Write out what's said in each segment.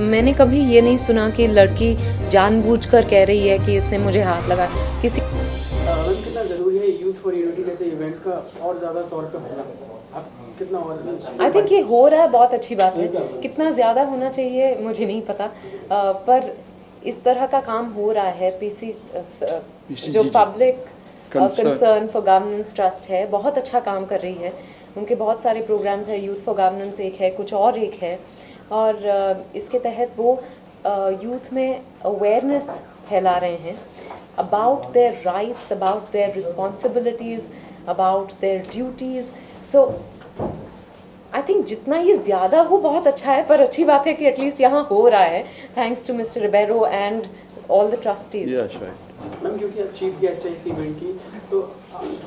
मैंने कभी ये नहीं सुना कि लड़की जानबूझकर कह रही है कि इसने मुझे हाथ लगा किसी। मैम कितना ज़रूरी है यूथ फॉर यूनिटी जैसे इवेंट्स का और ज़्यादा तौर पे होना, आप कितना और आई थिंक ये हो रहा है, बहुत अच्छी बात है। कितना ज़्यादा होना चाहिए मुझे नहीं पता, पर इस तरह का काम हो रहा है। पीसी जो public concern for governance trust है, बहुत अच्छा काम कर रही है। उनके बहुत सारे प्रोग्राम्स हैं, यूथ फॉर गवर्नेंस एक है, कुछ और एक है, और इसके तहत वो यूथ में अवेयरनेस फैला रहे हैं about their rights, about their responsibilities, about their duties. So I think जितना ये ज़्यादा हो बहुत अच्छा है, पर अच्छी बात है कि एटलीस्ट यहाँ हो रहा है, thanks to mister Ribeiro and all the trustees. Ma'am क्योंकि आप चीफ गेस्ट है इस इवेंट की, तो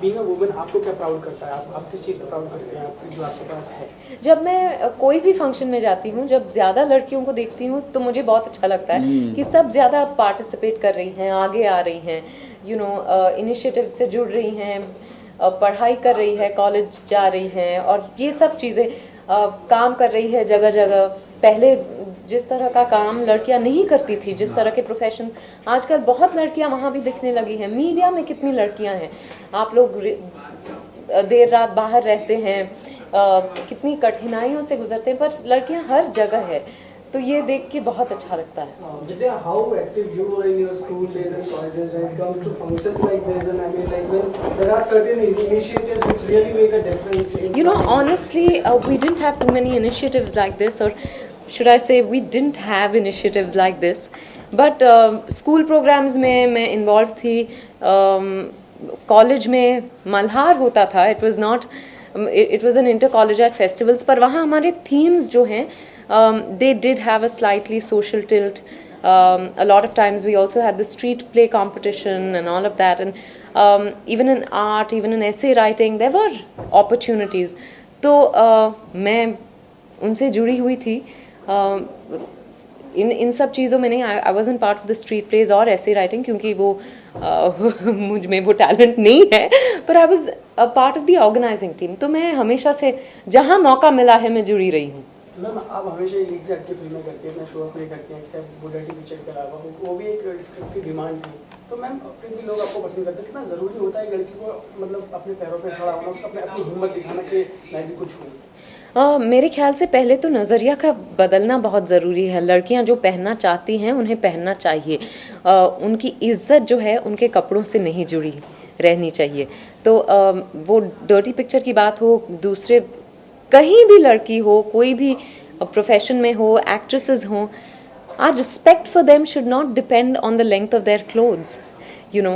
बीइंग अ वुमन आपको क्या प्राउड करता है, आप किस चीज़ पर प्राउड करते हैं आपके जो आपके पास है? जब मैं कोई भी फंक्शन में जाती हूँ, जब ज़्यादा लड़कियों को देखती हूँ तो मुझे बहुत अच्छा लगता है कि सब ज़्यादा पार्टिसिपेट कर रही हैं, आगे आ रही हैं, यू नो, इनिशिएटिव से जुड़ रही हैं, पढ़ाई कर रही है, कॉलेज जा रही हैं, और ये सब चीज़ें काम कर रही है जगह जगह। पहले जिस तरह का काम लड़कियां नहीं करती थी, जिस तरह के प्रोफेशंस, आजकल बहुत लड़कियां वहाँ भी दिखने लगी हैं। मीडिया में कितनी लड़कियां हैं, आप लोग देर रात बाहर रहते हैं, कितनी कठिनाइयों से गुजरते हैं, पर लड़कियां हर जगह है, तो ये देख के बहुत अच्छा लगता है। Jitya, how active you were in your school days and colleges when it comes to functions like this, and I mean like when there are certain initiatives which really make a difference in you know, honestly, we didn't have too many initiatives like this, or should I say we didn't have initiatives like this, but school programs में मैं involved थी, college में मल्हार होता था, it was not, it was an inter-collegiate festivals, पर वहाँ हमारे themes जो हैं, they did have a slightly social tilt. A lot of times we also had the street play competition and all of that, and even in art, even in essay writing, there were opportunities. तो मैं उनसे जुड़ी हुई थी, इन सब चीज़ों में नहीं। I wasn't part of the street plays और ऐसे राइटिंग, क्योंकि वो मुझ में वो टैलेंट नहीं है, पर I was a part of the organising team. तो मैं हमेशा से जहाँ मौका मिला है मैं जुड़ी रही हूँ। मैम आप हमेशा लीग से हटके फिल्में करती हैं, अपना शो ऑफ नहीं करती हैं, एक्सेप्ट बुलेट पिक्चर के अलावा, वो भी एक स्क्रिप्ट की डिमांड थी, तो मैम फिर भी लोग आपको पसंद करते हैं। कितना ज़रूरी होता है लड़की को मतलब अपने पैरों पर खड़ा होना, उसको अपनी हिम्मत दिखाना कि मैं भी कुछ हूँ? मेरे ख्याल से पहले तो नज़रिया का बदलना बहुत ज़रूरी है। लड़कियां जो पहनना चाहती हैं उन्हें पहनना चाहिए, उनकी इज्जत जो है उनके कपड़ों से नहीं जुड़ी रहनी चाहिए। तो वो डर्टी पिक्चर की बात हो, दूसरे कहीं भी लड़की हो, कोई भी प्रोफेशन में हो, एक्ट्रेसेस हो, our respect for them should not depend on the length of their clothes, you know.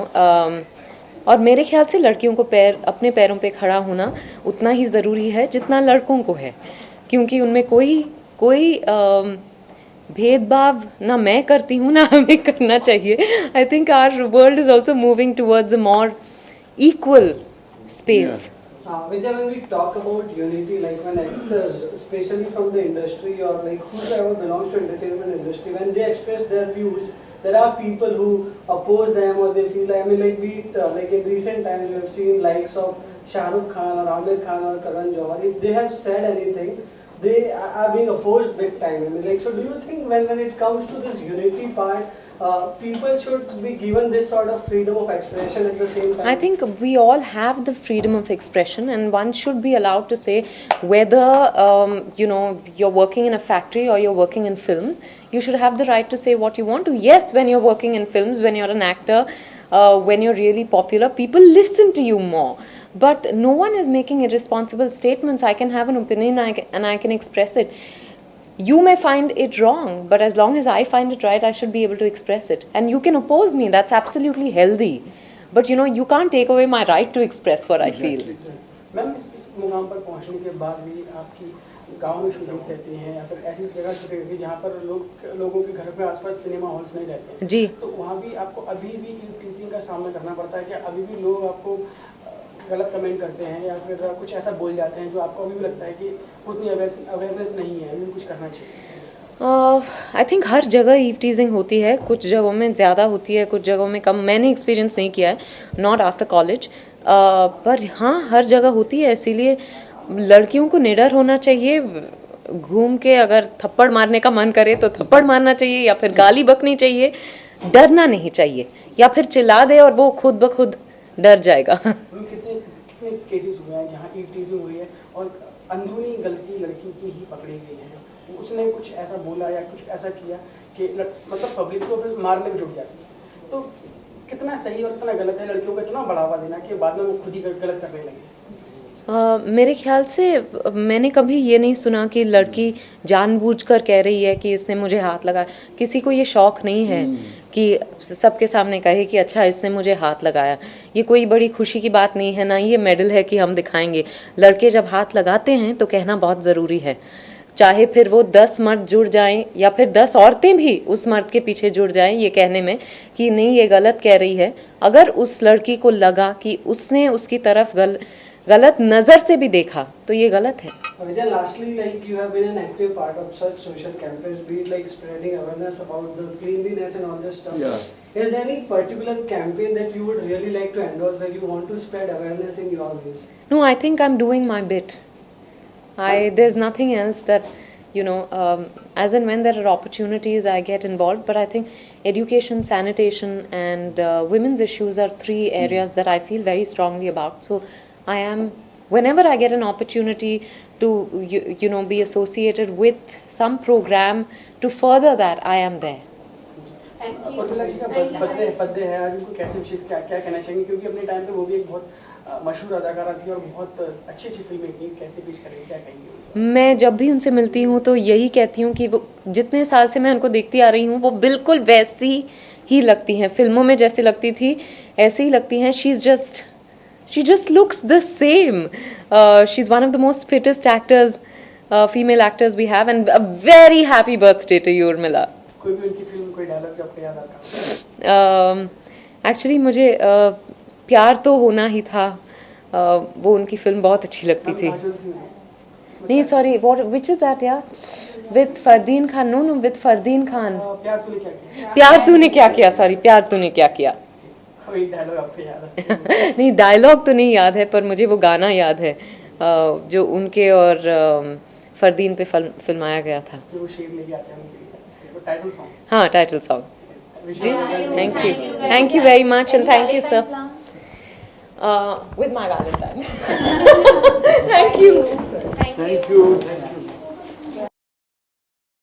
और मेरे ख्याल से लड़कियों को अपने पैरों पे खड़ा होना उतना ही ज़रूरी है जितना लड़कों को है, क्योंकि उनमें कोई भेदभाव ना मैं करती हूँ ना हमें करना चाहिए। I think our world is also moving towards a more equal space. Vidya, when we talk about unity, like when actors, especially from the industry or like whoever belongs to entertainment industry, when they express their views, there are people who oppose them or they feel, I mean like like in recent times we have seen likes of Shah Rukh Khan or Amir Khan or Karan Johar, if they have said anything, they are being opposed big time. I mean like, so do you think when it comes to this unity part, people should be given this sort of freedom of expression at the same time? I think we all have the freedom of expression, and one should be allowed to say whether you know, you're working in a factory or you're working in films, you should have the right to say what you want to. Yes, when you're working in films, when you're an actor, when you're really popular, people listen to you more. But no one is making irresponsible statements. I can have an opinion and I can express it. You may find it wrong, but as long as I find it right, I should be able to express it. And you can oppose me, that's absolutely healthy. But you know, you can't take away my right to express what I feel. Ma'am इस मुकाम पर पहुंचने के बाद भी आपकी गांव में शूटिंग्स रहती हैं या फिर ऐसी जगह शूटिंग होती है जहाँ पर लोगों के घर पे आसपास सिनेमा हॉल्स नहीं रहते हैं जी, तो वहाँ भी आपको अभी भी टीजिंग का सामना करना पड़ता है कि अभी भी लोग आपको गलत कमेंट करते हैं या फिर कुछ ऐसा बोल जाते हैं जो आपको अभी भी लगता है कि उतनी अवेयरनेस नहीं है, अभी कुछ करना चाहिए? आई थिंक हर जगह ईव टीजिंग होती है, कुछ जगहों में ज़्यादा होती है, कुछ जगहों में कम। मैंने एक्सपीरियंस नहीं किया है, नॉट आफ्टर कॉलेज, पर हाँ हर जगह होती है। इसीलिए लड़कियों को निडर होना चाहिए, घूम के अगर थप्पड़ मारने का मन करे तो थप्पड़ मारना चाहिए, या फिर गाली बकनी चाहिए, डरना नहीं चाहिए, या फिर चिल्ला दे और वो खुद ब खुद डर जाएगा। कितने कितने केसेस हुए हैं जहाँ ईव टीजिंग हुई है और अंदरूनी गलती लड़की की ही पकड़ी गई है, उसने कुछ ऐसा बोला या कुछ ऐसा किया कि मतलब पब्लिक को फिर मारने में जुट जाती है। तो कितना सही और कितना गलत है लड़कियों को इतना बढ़ावा देना कि बाद में वो खुद ही गलत करने लगे? मेरे ख्याल से मैंने कभी ये नहीं सुना कि लड़की जानबूझकर कह रही है कि इसने मुझे हाथ लगाया। किसी को ये शौक नहीं है कि सबके सामने कहे कि अच्छा इसने मुझे हाथ लगाया। ये कोई बड़ी खुशी की बात नहीं है, ना ये मेडल है कि हम दिखाएंगे। लड़के जब हाथ लगाते हैं तो कहना बहुत ज़रूरी है, चाहे फिर वो 10 मर्द जुड़ जाएं या फिर 10 औरतें भी उस मर्द के पीछे जुड़ जाएं ये कहने में कि नहीं ये गलत कह रही है। अगर उस लड़की को लगा कि उसने उसकी तरफ गलत नजर से भी देखा तो ये गलत है। Vidya, lastly, like you have been an active part of such social campaigns, be it like spreading awareness about the cleanliness and all this stuff. Yeah. Is there any particular campaign that you would really like to endorse, like you want to spread awareness in your ways? No, I think I'm doing my bit. There's nothing else that, as and when there are opportunities, I get involved. But I think education, sanitation, and women's issues are 3 areas that I feel very strongly about. So I am, whenever I get an opportunity to, be associated with some program to further that, I am there. Urmila ji का birthday है आज, उनको कैसे विशेष क्या कहना चाहेंगे, क्योंकि अपने टाइम पे वो भी एक बहुत मशहूर अदाकारा थी और बहुत अच्छी फिल्में की, कैसे पेश करेंगे, क्या कहेंगे? मैं जब भी उनसे मिलती हूँ तो यही कहती हूँ कि वो जितने साल से मैं उनको देखती आ रही हूँ वो बिल्कुल वैसी ही लगती हैं, फिल्मों में जैसी लगती थी ऐसे ही लगती हैं। She just looks the same. She's one of the most fittest actors, female actors we have, and a very happy birthday to you, Urmila. कोई भी उनकी फिल्म कोई डायलॉग जो आपको याद आता है? Actually मुझे प्यार तो होना ही था, वो उनकी फिल्म बहुत अच्छी लगती थी। नहीं सॉरी, which is that यार? With Fardeen Khan, no, with Fardeen Khan. प्यार तूने क्या किया? प्यार तूने क्या किया, सॉरी, प्यार तूने क्या किया। कोई डायलॉग आपको याद है? नहीं डायलॉग तो नहीं याद है, पर मुझे वो गाना याद है जो उनके और फरदीन पे फिल्माया गया था। वो शेर लेके आते हैं उनके लिए, वो टाइटल सॉन्ग। हाँ, टाइटल सॉन्ग। जी, thank you very much and thank you sir. With my Valentine. Thank you. Thank you.